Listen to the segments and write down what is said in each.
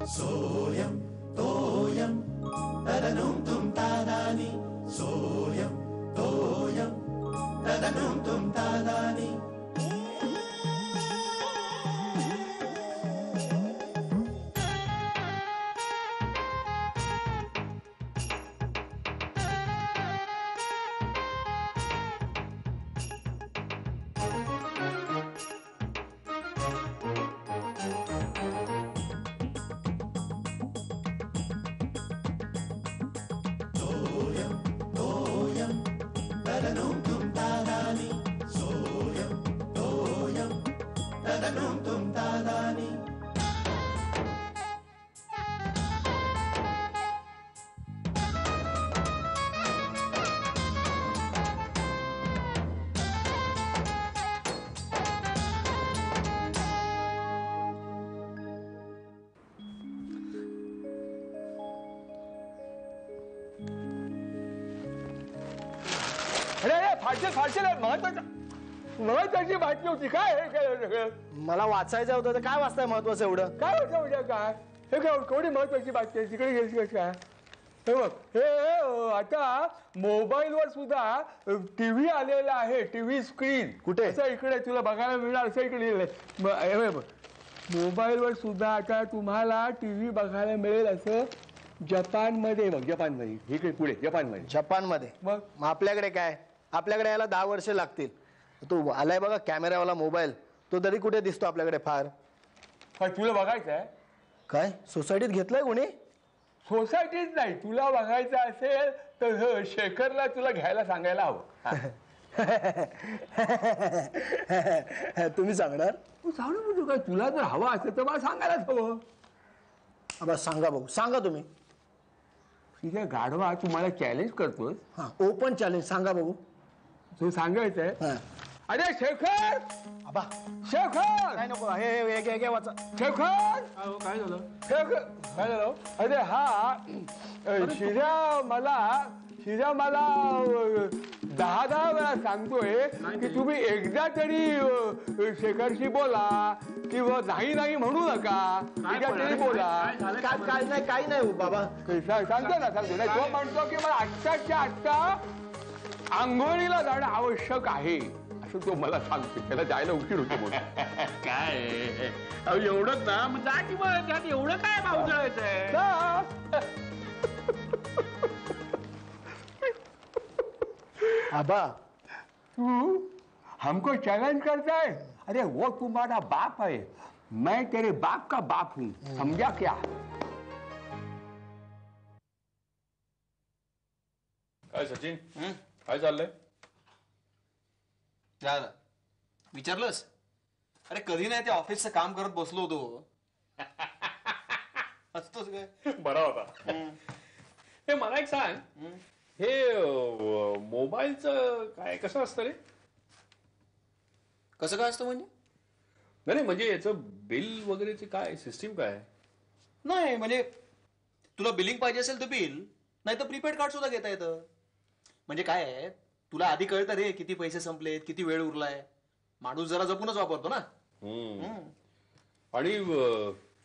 सोयम तोयम तदनुम तुम तादानी सोयम तोयम तदनुम तुम तादानी महत्वाची बातमी होती काय हे काय सगळं मला वाचायचं होतं तर काय वाचताय महत्वाचं एवढं काय होतं म्हणजे काय हे काय केवढी महत्वाची बातमी आहे तिकडे गेली कसं काय हे बघ हे आता मोबाईलवर सुद्धा टीव्ही आलेला आहे टीव्ही स्क्रीन कुठे असं इकडे तुला बघायला मिळणार असं इकडे लिहिलंय बघ मोबाईलवर सुद्धा आता तुम्हाला टीव्ही बघायला मिळेल असं जपानमध्ये बघ जपानमध्ये इकडे पुढे जपानमध्ये मग आपल्याकडे काय आपल्याकडे यायला 10 वर्ष लागतील तो आलाय बघा कॅमेरावाला मोबाईल तो तरी कुठे दिसतो आपल्याकडे फार तुला बघायचं आहे काय सोसायटीत घेतलंय कोणी सोसायटीत नाही तुला बघायचं असेल तर शेखरला तुला घ्यायला सांगायला हवं तुम्ही सांगणार तू सांग म्हणजे काय तुला जर हवा असेल तर मला सांगायलाच हवं बस सांगा भाऊ सांगा तुम्ही ठीक आहे गाढवा तुम्हाला चॅलेंज करतोस हा ओपन चॅलेंज सांगा भाऊ तू सांगायचंय अरे शेखर आबा शेखर काय नको हे वाचा शेखर काय झालं शेखर काय झालं अरे हा शिर्या मला 10 वेळा सांगतोय की तुम्ही एकदा तरी शेखरशी बोला किंवा नाही म्हणू नका एकदा तरी बोला काही नाही बाबा सांगतो ना तो म्हणतो की मला आत्ताच्या आत्ता आंघोळीला जाणं आवश्यक आहे असं तो मला सांगतो त्याला जायला उशीर होतो म्हणून काय एवढंच ना मग जा की मग त्यात एवढं काय पावसाळ्याचं आबा तू हमको चैलेंज करता है अरे वो तुम्हारा बाप है मैं तेरे बाप का बाप हूं समझा क्या काय सचिन काय चाललंय विचारलंस अरे कधी नाही ते ऑफिसचं काम करत बसलो होतो असतोच काय बरा होता हे मला एक सांग हे मोबाईलचं काय कसं असतं रे कसं काय असतं म्हणजे नाही म्हणजे याचं बिल वगैरेची काय सिस्टीम काय नाही म्हणजे तुला बिलिंग पाहिजे असेल तर बिल नाही तर प्रीपेड कार्ड सुद्धा घेता येतं म्हणजे काय आहे तुला आधी कळतं रे किती पैसे संपलेत किती वेळ उरलाय माणूस जरा जपूनच वापरतो ना आणि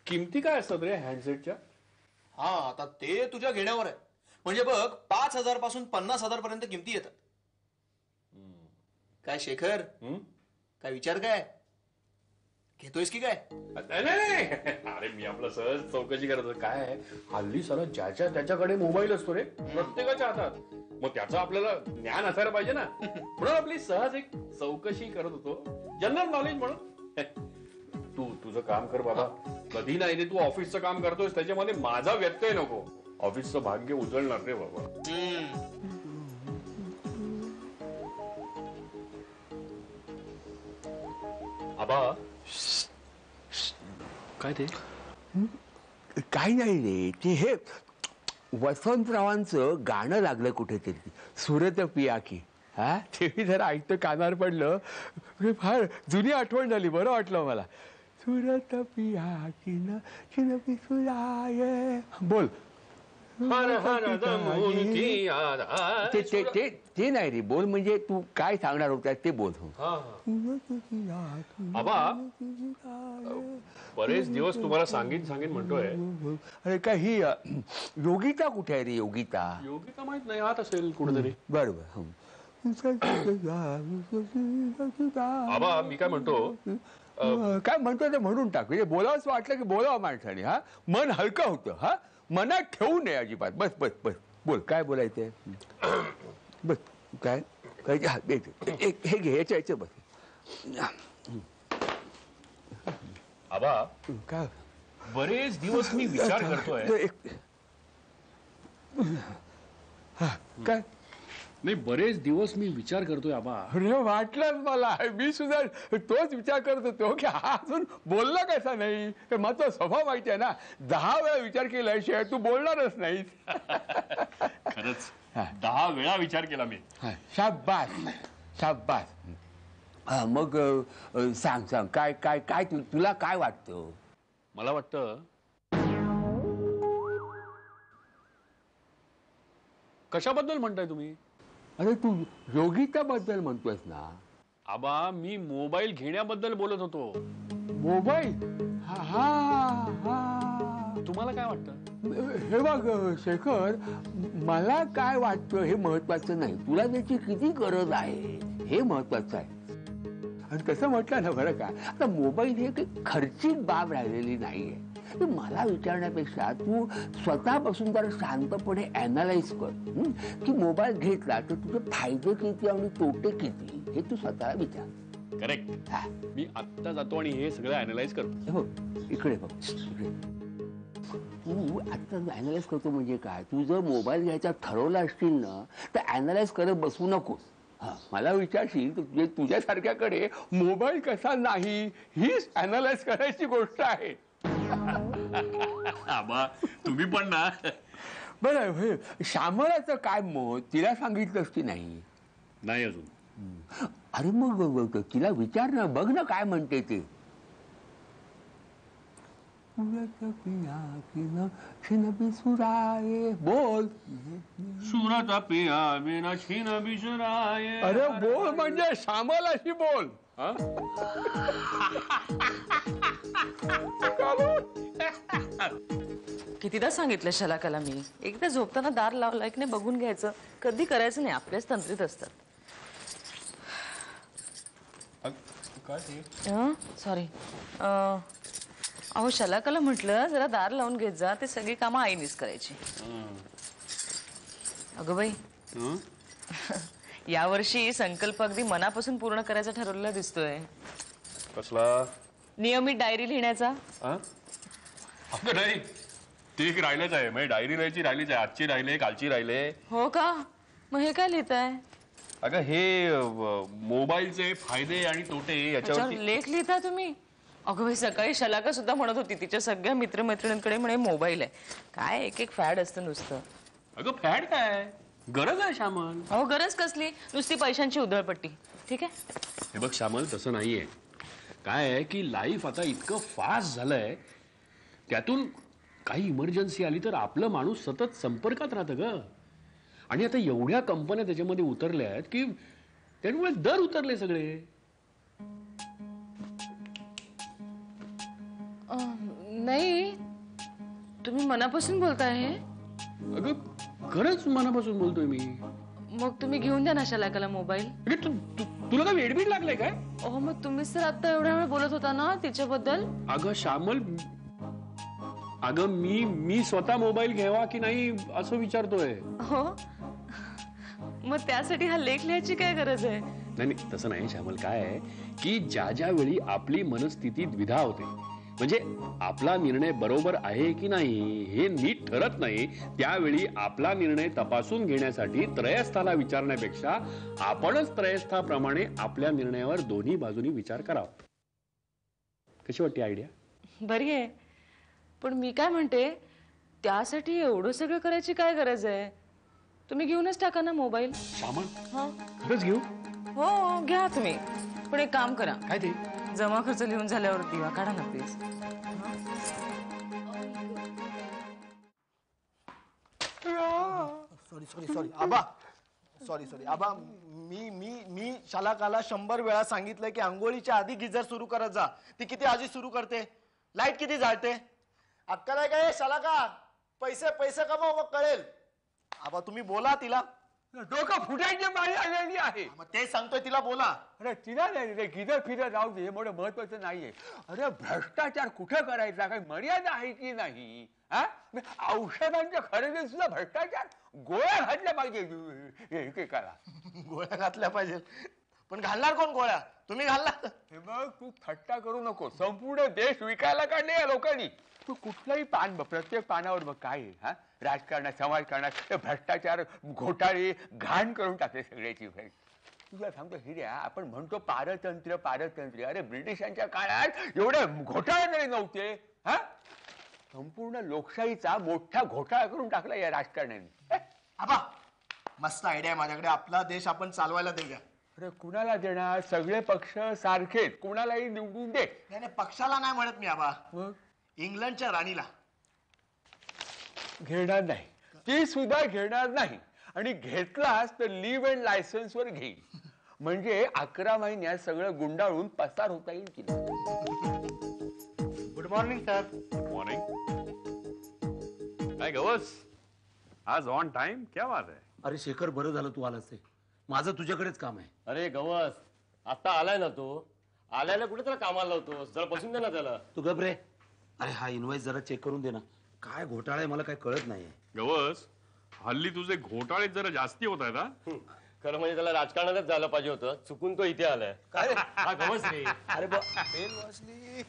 किमती काय असतात रे हँडसेटच्या हा आता ते तुझ्या घेण्यावर आहे म्हणजे बघ 5,000 पासून 50,000 पर्यंत किमती येतात काय शेखर काय विचार काय घेतोयस की काय नाही अरे मी आपलं सहज चौकशी करत काय हल्ली सर ज्याच्या त्याच्याकडे मोबाईल असतो रे प्रत्येकाच्या हातात मग त्याचं आपल्याला ज्ञान असायला पाहिजे ना म्हणून आपली सहज एक चौकशी करत होतो जनरल नॉलेज म्हणून तू तुझं काम कर बाबा कधी नाही तू ऑफिसचं काम करतोयस त्याच्यामध्ये माझा व्यत्यय नको ऑफिसचं भाग्य उजळणार रे बाबा आबा काय ते काही नाही रे ते हे वसंतरावांचं गाणं लागलं कुठेतरी सुरत पिया की हा ते मी जरा ऐकतं कानावर पडलं फार जुनी आठवण झाली बरं वाटलं मला सुरत पिया की न चिन पिसुलाये बोल हर हर दमुनकी आधार. ते ते ते ते नाही रे, बोल म्हणजे तू काय सांगणार होता ते बोल. हा, हा. आबा, बरेच दिवस तुम्हाला सांगीन सांगीन म्हणतोय. अरे काय ही योगिता कुठे आहे रे? योगिता योगिता माहित नाही, आत असेल कुठेतरी. बरोबर. आबा मी काय म्हणतो, काय म्हणतो ते म्हणून टाक. म्हणजे बोलावंच वाटलं की बोलावं माणसाने. हा, मन हलकं होतं. हा, मनात ठेवू नये अजिबात. बस बस बस बोल, काय बोलायचंय? बस काय काय हे घे, याच्या बस. आबा काय बरेच दिवस मी विचार करतोय. काय नाही, बरेच दिवस मी विचार करतोय आबा. अरे वाटलंच मला. मी सुद्धा तोच विचार करत होतो की हा अजून बोलला कसा नाही. माझा स्वभाव माहिती आहे ना, 10 वेळा विचार केल्याशिवाय तू बोलणारच नाही. खरंच 10 वेळा विचार केला मी. शाबास शाबास. हा, मग सांग सांग काय काय काय तुला काय वाटतं? मला वाटतं कशाबद्दल म्हणताय तुम्ही? अरे तू योगिता बद्दल म्हणतोयस ना? आबा मी मोबाईल घेण्याबद्दल बोलत होतो. मोबाईल? हा हा हा. तुम्हाला काय वाटतं? हे बघ शेखर, मला काय वाटतं हे महत्वाचं नाही. तुला त्याची किती गरज आहे हे महत्वाचं आहे. आणि तसं म्हटलं ना, बरं का, आता मोबाईल हे काही खर्चिक बाब राहिलेली नाहीये. मला विचारण्यापेक्षा तू स्वतःपासून जरा शांतपणे अॅनालाइज कर की मोबाईल घेतला तर तुझे फायदे किती आणि तोटे किती हे तू स्वतःला विचार. करेक्ट. मी आत्ता जातो आणि हे सगळं अॅनालाइज करतो. इकडे बघ, इकडे. तू आता अॅनालाइज करतो म्हणजे काय? तू जर मोबाईल घ्यायचा ठरवला असशील ना तर अॅनालाइज करत बसू नकोस. हा, मला विचारशील तर तुझ्यासारख्याकडे मोबाईल कसा नाही हीच अॅनालाइज करायची गोष्ट आहे. आबा तुम्ही पण ना. बरं, श्यामळाचं काय मत? तिला सांगितलंस की नाही? नाही अजून. अरे मग तिला विचार ना, बघ ना काय म्हणते ते. बोल. सुराचा पिया बिना छिन बिसराये. अरे बोल म्हणजे श्यामलाशी बोल. कितीदा सांगितलं शलाकाला मी, एकदा झोपताना दार लावलाय की नाही बघून घ्यायचं. कधी करायचं नाही, आपल्याच तंत्रीत असतात. सॉरी. अहो शलाकाला म्हटलं जरा दार लावून घेत जा, ते सगळी कामं आईनीच करायची. अगं बाई, यावर्षी संकल्प अगदी मनापासून पूर्ण करायचा ठरवलेला दिसतोय. कसला? नियमित डायरी लिहिण्याचा. अगं नाही, ते एक राहिलंच आहे. म्हणजे डायरी लिहायची राहिलीच आहे. आजची राहिले, कालची राहिले. हो का? मग हे काय लिहिताय? अगं हे मोबाईलचे फायदे आणि तोटे याच्यावरती लेख लिहिता तुम्ही? अगं बाई, सकाळी शलाका सुद्धा म्हणत होती तिच्या सगळ्या मित्रमैत्रिणींकडे म्हणे मोबाईल आहे. काय एक एक फॅड असतं नुसतं. अगं फॅड काय, गरज आहे श्यामल. अहो गरज कसली, नुसती पैशांची उधळपट्टी. ठीक आहे. हे बघ श्यामल, तसं नाहीये. काय आहे की लाईफ आता इतकं फास्ट झालंय, त्यातून काही इमर्जन्सी आली तर आपलं माणूस सतत संपर्कात राहतं ग. आणि आता एवढ्या कंपन्या त्याच्यामध्ये उतरल्या आहेत की त्यामुळे दर उतरले सगळे. नाही, तुम्ही मनापासून बोलताय हे? अगं खरंच मनापासून बोलतोय मी. मग तुम्ही घेऊन द्या ना शलाकाला मोबाईल. तुला काय वेडबीड लागलंय काय? अहो मग तुम्हीच तर आता एवढ्या वेळ बोलत होता ना तिच्याबद्दल. अगं श्यामल, अगं मी स्वतः मोबाईल घ्यावा की नाही असं विचारतोय. हो, मग त्यासाठी हा लेख लिहायची काय गरज आहे? नाही तसं नाही श्यामल. काय आहे की ज्या ज्या वेळी आपली मनस्थिती द्विधा होते, म्हणजे आपला निर्णय बरोबर आहे की नाही हे नीट ठरत नाही, त्यावेळी आपला निर्णय तपासून घेण्यासाठी त्रयस्थाला विचारण्यापेक्षा आपणच त्रयस्थाप्रमाणे आपल्या निर्णयावर दोन्ही बाजूनी विचार करावा. कशी वाटते आयडिया? बरी आहे, पण मी काय म्हणते, त्यासाठी एवढं सगळं करायची काय गरज आहे? तुम्ही घेऊनच टाका ना मोबाईल. श्यामल, हा, खरंच घेऊ? हो घ्या तुम्ही, पण एक काम करा, काय ते? जमा खर्च लिहून झाल्यावर दिवा काढा ना प्लीज. सॉरी सॉरी सॉरी आबा, सॉरी आबा, मी शालाकाला 100 वेळा सांगितलंय की आंघोळीच्या आधी गिझर सुरू करत जा. ती किती आधी सुरू करते, लाईट किती जाळते. अक्कल आहे काय शालाका? पैसे पैसे कमाव मग कळेल. आबा तुम्ही बोला तिला. डोकं फुटायची बाई आलेली आहे. मग ते सांगतोय तिला बोला. अरे तिला नाही रे, गिजर फिजर राहू दे, मोठं महत्वाचं नाहीये. अरे भ्रष्टाचार कुठं करायचा, काही मर्यादा आहे की नाही? हा, औषधांच्या खरेदीत सुद्धा भ्रष्टाचार. गोळ्या घातल्या पाहिजे एकेकाला. गोळ्या घातल्या पाहिजे, पण घालणार कोण गोळ्या? तुम्ही घालणार. हे बघ, तू थट्टा करू नको. संपूर्ण देश विकायला काढले या लोकांनी. तू कुठलाही पान बघ, प्रत्येक पानावर बघ काय आहे. हा, राजकारणात, समाजकारणात भ्रष्टाचार, घोटाळे, घाण करून टाकले सगळ्याची. तुला सांगतो हिऱ्या, आपण म्हणतो पारतंत्र्य पारतंत्र्य. अरे ब्रिटिशांच्या काळात एवढे घोटाळे तरी नव्हते. हा, संपूर्ण लोकशाहीचा मोठा घोटाळा करून टाकला या राजकारण्यांनी. आबा मस्त आयडिया आहे माझ्याकडे. आपला देश आपण चालवायला देऊया. अरे कुणाला देणार? सगळे पक्ष सारखेच, कुणालाही निवडून दे. नाही नाही, पक्षाला नाही म्हणत मी आबा, मग इंग्लंडच्या राणीला. घेणार नाही, ती सुद्धा घेणार नाही. आणि घेतलास तर लिव्ह अँड लायसन्स वर घेईल. म्हणजे 11 महिन्यात सगळं गुंडाळून पसार होता येईल की नाही. Good morning sir. मॉर्निंग. काय गवस, आज ऑन टाइम, क्या बात आहे. अरे शेखर, बरं झालं तू आलास. ते माझं तुझ्याकडेच काम आहे. अरे गवस, आता आलाय ना तो. आल्याला कुठे त्याला कामाला लावतोस? जरा बसून दे ना त्याला. तू गबरे. अरे हा इन्व्हॉइस जरा चेक करून दे ना. काय घोटाळा आहे मला काय कळत नाहीये. गवस, हल्ली तुझे घोटाळे जरा जास्ती होत आहेत. हा, खरं म्हणजे त्याला राजकारणातच जायला पाहिजे होतं. चुकून तो इथे आलाय. काय हा गवस रे. अरे बेल वाजली.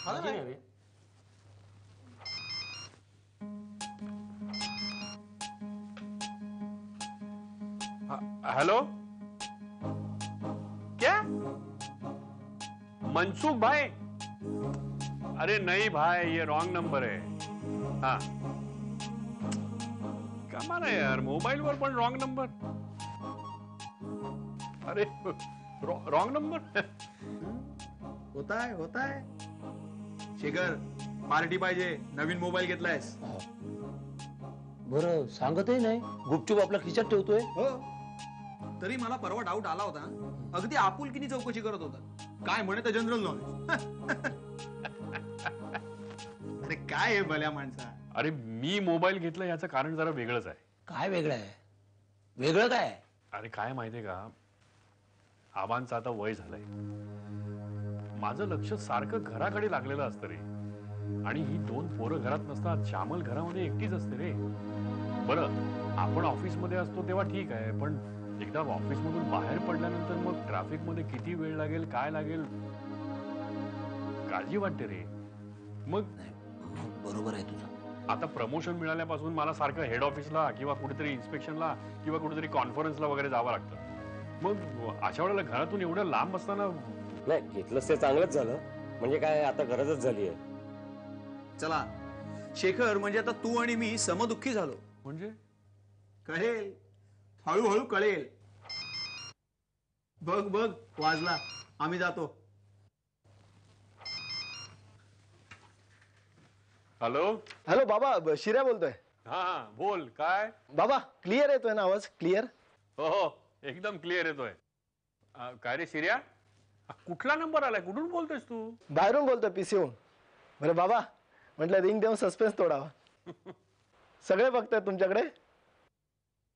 रे. हेलो, क्या मनसुख भाई? अरे नहीं भाई, ये रॉन्ग नंबर है. हाँ, कमाल है यार, मोबाईल वर पण रॉन्ग नंबर. अरे रॉन्ग नंबर. होताय. शेखर, पार्टी पाहिजे. नवीन मोबाईल घेतलायस? बरं सांगतही नाही, गुपचूप आपला खिशात ठेवतोय. हो. तरी मला परवा डाऊट आला होता. अगदी आपुलकीनी चौकशी करत होता. काय म्हणे तर जनरल नॉलेज. अरे काय आहे भल्या माणसा. अरे मी मोबाईल घेतला याचं कारण जरा वेगळंच आहे. काय वेगळं आहे? वेगळं काय? अरे काय माहितीये का, आबांचं आता वय झालंय. माझं लक्ष सारखं घराकडे लागलेलं असतं रे. आणि ही 2 पोरं घरात नसतात. श्यामल घरामध्ये एकटीच असते रे. बरं, आपण ऑफिसमध्ये असतो तेव्हा ठीक आहे, पण एकदा ऑफिसमधून बाहेर पडल्यानंतर मग ट्रॅफिक मध्ये किती वेळ लागेल, काय लागेल, काळजी वाटते रे. मग बरोबर आहे तुझं. आता प्रमोशन मिळाल्यापासून मला सारखं हेड ऑफिसला किंवा कुठेतरी इन्स्पेक्शनला किंवा कुठेतरी कॉन्फरन्सला वगैरे जावं लागतं. मग अशा वेळेला घरातून एवढं लांब असताना. नाही, घेतलंस ते चांगलंच झालं. म्हणजे काय, आता गरजच झाली आहे. चला शेखर, म्हणजे आता तू आणि मी समदुःखी झालो. म्हणजे कळेल, हळूहळू कळेल. बघ वाजला. आम्ही जातो. हॅलो. हॅलो बाबा, शिर्या बोलतोय. हा बोल. काय बाबा क्लिअर येतोय ना आवाज? क्लिअर? हो, एकदम क्लिअर येतोय. काय रे शिर्या, कुठला नंबर आलाय? कुठून बोलतोयस तू? बाहेरून बोलतोय, पीसीहून. बरं बाबा, म्हटलं रिंग देऊन सस्पेन्स तोडावा. सगळे बघताय तुमच्याकडे.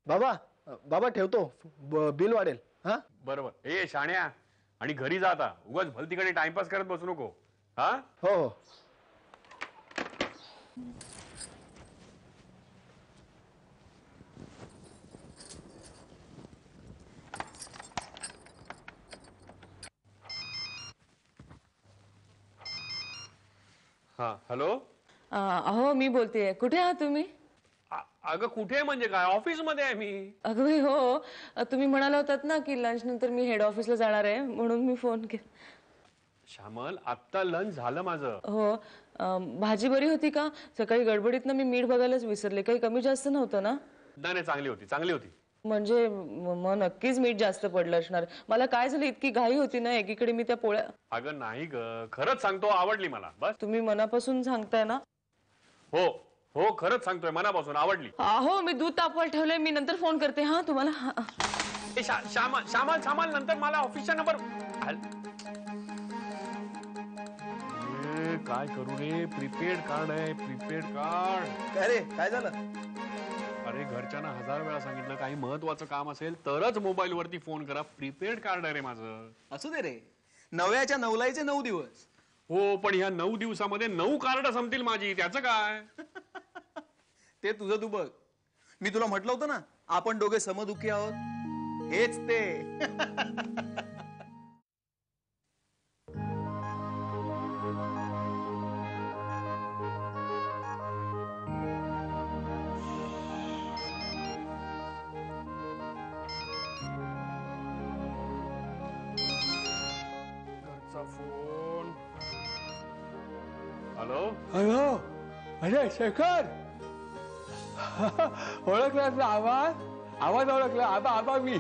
बाबा ठेवतो, बिल वाढेल. हा बरोबर. ए शाण्या, आणि घरी जा आता. उगाच भलतीकडे टाइमपास करत बसू नको. हा हो. हा हॅलो. अहो मी बोलतेय. कुठे आहात तुम्ही? अगं कुठे म्हणजे काय, ऑफिस मध्ये आहे मी. अगं बाई हो, तुम्ही म्हणाला होतात ना की लंच नंतर मी हेड ऑफिसला जाणार आहे, म्हणून मी फोन केला. श्यामल, आत्ता लंच झालं माझं. हो. भाजी बरी होती का? सकाळी गडबडीतनं मी मीठ बघायलाच विसरले. काही कमी जास्त नव्हतं ना? नाही, चांगली होती. म्हणजे मग नक्कीच मीठ जास्त पडलं असणार. मला काय झालं, इतकी घाई होती ना, एकीकडे मी त्या पोळ्या. अगं नाही ग, खरंच सांगतो, आवडली मला. बस तुम्ही मनापासून सांगताय ना? हो हो खरंच सांगतोय मनापासून आवडली. अहो मी दूध तापवायला ठेवलंय, मी नंतर फोन करते हा तुम्हाला. ए, श्यामल नंतर मला ऑफिसचा नंबर. काय करू रे, प्रीपेड कार्ड आहे, प्रीपेड कार्ड. काय रे, काय झालं? अरे घरच्यांना 1000 वेळा सांगितलं काही महत्वाचं काम असेल तरच मोबाईल वरती फोन करा, प्रीपेड कार्ड आहे रे माझं. असू दे रे, नव्याच्या नवलाईचे 9 दिवस. हो पण ह्या 9 दिवसामध्ये 9 कार्ड संपतील माझी, त्याचं काय? ते तुझं तू बघ. मी तुला म्हटलं होतं ना, आपण दोघे समदुखी आहोत. हेच ते. फोन. हॅलो. हॅलो, अरे शेखर, ओळखला तुला आवाज? आवाज ओळखला? आबा आबा मी.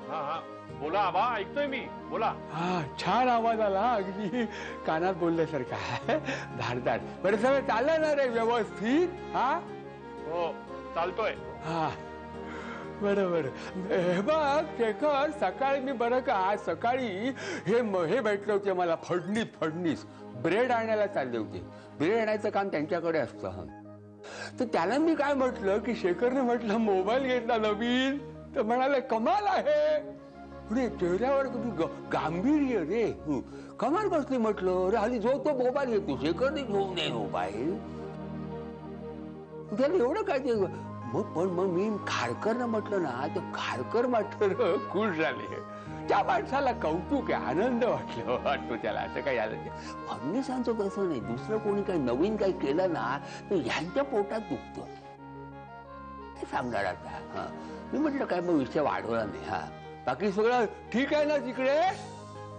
हा हा बोला आबा, ऐकतोय मी, बोला. हा छान आवाज आला, अगदी कानात बोलल्यासारखा. धारदार. बरं सगळं चाललं ना रे व्यवस्थित? हा हो चालतोय. हा बरोबर. हे बघ शेखर, सकाळी मी बरं का आज सकाळी हे भेटले होते मला, फडणीस ब्रेड आणायला चालले होते. ब्रेड आणायचं काम त्यांच्याकडे असतं. तर त्याला मी काय म्हटलं की शेखरने म्हटलं मोबाईल घेतला नवीन, तर म्हणाले कमाल आहे. पुढे चेहऱ्यावर गांभीर्य रे, कमाल बसली. म्हटलं अरे हल्ली जो तो मोबाईल घेतो, शेखरने घेऊन नाही मोबाईल. त्याला एवढं काय ते पण मग मी खारकरनं म्हटलं ना, तर खारकर मात्र खुश झाले. त्या माणसाला कौतुक आहे, आनंद वाटतो त्याला. असं काही झालं फडणवीसांचं तसं नाही. दुसरं कोणी काही नवीन काही केलं ना तर ह्यांच्या पोटात दुखतं. ते सांगणार आता. हा मी म्हटलं काय मग विषय वाढवला नाही. हा बाकी सगळं ठीक आहे ना तिकडे?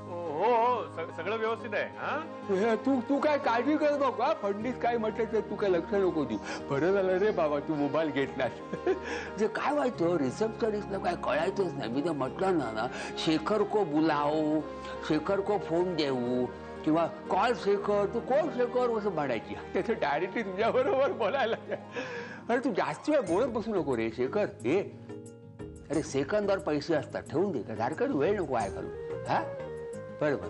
हो हो सगळं व्यवस्थित आहे. हा तू काय काळजी करत नका. फडणीस काय म्हटलं तर तू काय लक्ष नको देऊ. बरं झालं रे बाबा तू मोबाईल घेतलास. जे काय व्हायचं रिसेप्शनिस्टला काय कळायचंच नाही. मी तर म्हटलं ना, शेखर को बुलाओ, शेखर को फोन देऊ किंवा कॉल शेखर, तू कोण शेखर असं म्हणायची. त्याचं डायरेक्टली तुझ्या बरोबर बोलायला. अरे तू जास्त वेळ बोलत बसू नको रे शेखर. हे अरे सेकंदावर पैसे असतात, ठेवून दे. का सारखं वेळ नको आहे घालू. हा बरोबर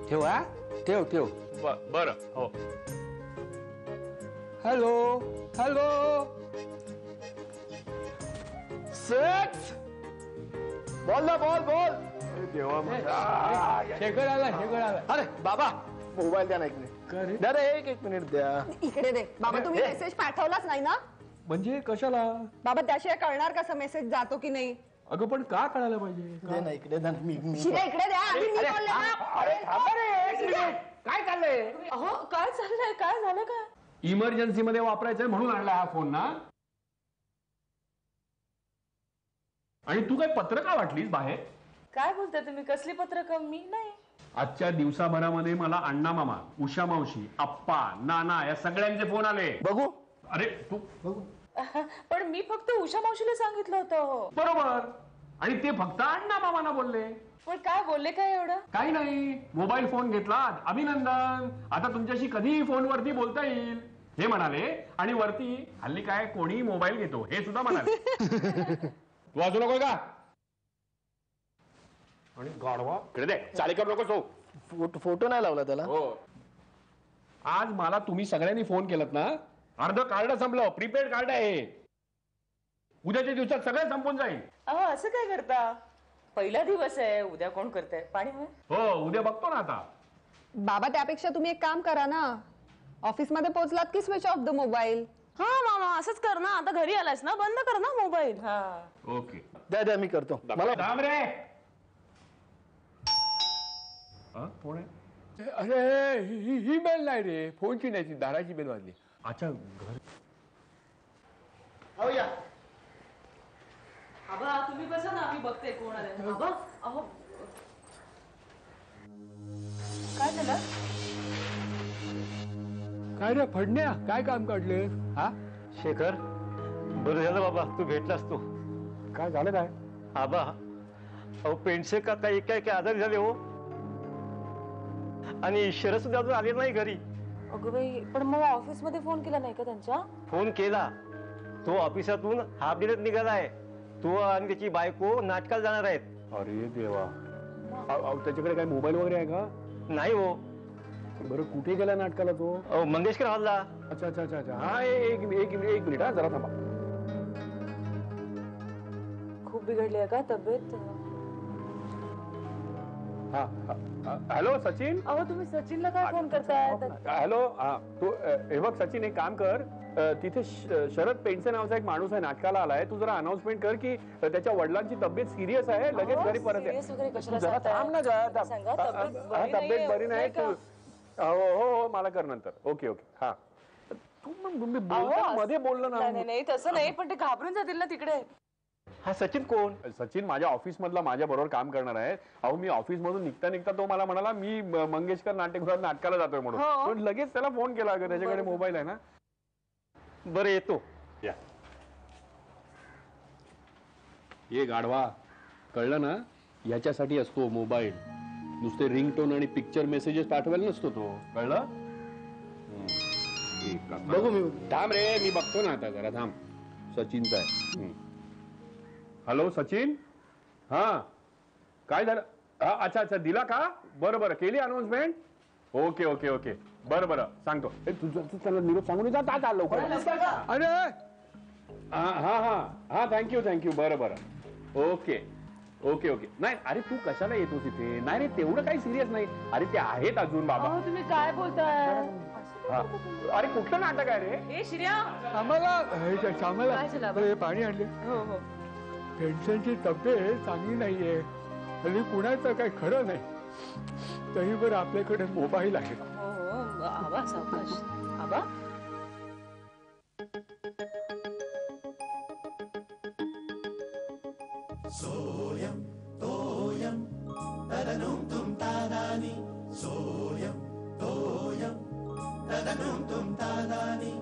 ठेव. हा ठेव. बरं हो. हॅलो हॅलो सेक्स बोल ना, बोल. देवा शेखर आला. अरे बाबा मोबाईल द्या ना, एक मिनिट द्या रे, एक मिनिट द्या. इकडे दे बाबा. तुम्ही मेसेज पाठवलाच नाही ना? म्हणजे कशाला बाबा त्याशिवाय कळणार कसं मेसेज जातो की नाही? अगं पण का कळायला पाहिजे? दे ना, इकडे द्या ना. मी शिरा इकडे द्या. आधी मी बोलले ना. काय चाललंय? अहो काय चाललंय, काय झालं का? इमर्जन्सी मध्ये वापरायचंय म्हणून आणला हा फोन ना. आणि तू काय पत्रका वाटलीस बाहेर? काय बोलताय तुम्ही? कसली पत्रकं? मी नाही. आजच्या दिवसाभरामध्ये मला अण्णा मामा, उषा मावशी, आप्पा, नाना या सगळ्यांचे फोन आले. बघू. अरे तू बघू. पण मी फक्त उषा मावशीला सांगितलं होतं. बरोबर. आणि ते फक्त अण्णा मामांना बोलले. पण काय बोलले काय एवढं? काही नाही, मोबाईल फोन घेतला, अभिनंदन, आता तुमच्याशी कधीही फोनवरती बोलता येईल हे म्हणाले. आणि वरती हल्ली काय कोणी मोबाईल घेतो हे सुद्धा म्हणाले. तू वाचू नको का? आणि गाढवा इकडे दे, चाले करू नकोस हो. फोटो नाही लावला त्याला. हो आज मला तुम्ही सगळ्यांनी फोन केलात ना, अर्ध कार्ड संपलं, प्रीपेड कार्ड आहे. उद्याच्या दिवसात सगळं संपून जाईल. अहो असं काय करता? पहिला दिवस आहे, उद्या कोण करताय? पाणी हवंय? हो उद्या बघतो ना आता. बाबा त्यापेक्षा तुम्ही एक काम करा ना, ऑफिस मध्ये पोहोचलात की स्विच ऑफ द मोबाईल. हा मामा असंच कर ना. आता घरी आलास ना, बंद कर ना मोबाईल. हा ओके द्या मी करतो. मला थांब रे. कोण आहे? अरे ही बेल नाही रे, फोनची नाही, ती दाराची बेल वाजली. अच्छा घर. हो या. बाबा तुम्ही बसा ना, आम्ही बघते कोण आलं. बाबा अहो काय झालं? काय रे फडण्या, काय काम काढले? हा शेखर बरं झालं बाबा तू भेटलास. तू काय झालं? काय आबा अहो पेंडसे का काही काय आजारी झाले हो. आणि शरद सुद्धा अजून आले नाही घरी. अगं बाई, पण मग ऑफिसमध्ये फोन केला नाही का त्यांच्या? फोन केला, तो ऑफिसातून हाफ डेत निघालाय. तो आणि त्याची बायको नाटकाला जाणार आहेत. अरे देवा, त्याच्याकडे काय मोबाईल वगैरे आहे का? नाही हो. बरं, कुठे गेला नाटकाला तो? मंगेशकर हॉलला. अच्छा अच्छा अच्छा अच्छा. हा, एक मिनिट हा, जरा थांबा. खूप बिघडली आहे का तब्येत? हा, हॅलो सचिन. अहो तुम्ही सचिनला काय फोन करताय? हॅलो, हा तू हे बघ सचिन, एक काम कर, तिथे शरद पेंडसे नावाचा एक माणूस आहे, नाटकाला आलाय. तू जरा अनाउन्समेंट कर की त्याच्या वडिलांची तब्येत सिरियस आहे, लगेच घरी परत ये. तू जरा थांब ना ग. तब्येत बरी नाही. हो हो, मला कर नंतर. Okay okay. हा, तू मध्ये बोललं ना. नाही तसं नाही, पण ते घाबरून जातील ना तिकडे. हा सचिन कोण? सचिन माझ्या ऑफिस मधला, माझ्या बरोबर काम करणार आहे. अहो, मी ऑफिस मधून निघता तो मला म्हणाला मी मंगेशकर नाट्यगृहात नाटकाला जातोय म्हणून. पण लगेच त्याला फोन केला, त्याच्याकडे मोबाईल आहे ना. बरं येतो. या, ये गाढवा, कळलं ना? याच्यासाठी असतो मोबाईल. नुसते रिंगटोन आणि पिक्चर मेसेजेस पाठवायला नसतो तो, कळलं? बघू मी. थांब रे, मी बघतो ना आता, जरा थांब. सचिनचा आहे. हॅलो सचिन. हा, काय झालं? अच्छा अच्छा, दिला का? बरं बरं, केली अनाउन्समेंट? ओके ओके ओके, बरं बरं, सांगतो. तुझं त्याला निरोप सांगून जा लवकर. अरे हा हा हा हा, थँक्यू. बरं बरं, ओके ओके ओके. नाही, अरे तू कशाला येतोस इथे? नाही रे, तेवढं काही सिरियस नाही. अरे ते आहेत अजून बाबा. तुम्ही काय बोलताय? अरे कुठलं नाटक आहे रे? ए श्रेया, आम्हाला पाणी आणले. हो हो. पेन्शनची तब्येत चांगली नाहीये आणि कुणाचं काही खरं नाही. तरी बरं आपल्याकडे मोबाईल आहे. हो हो, आबा सावकाश. आबा सोयम तोयम तदनुम तुम तादानी. सोयम तोयम तदनुम तुम तादानी.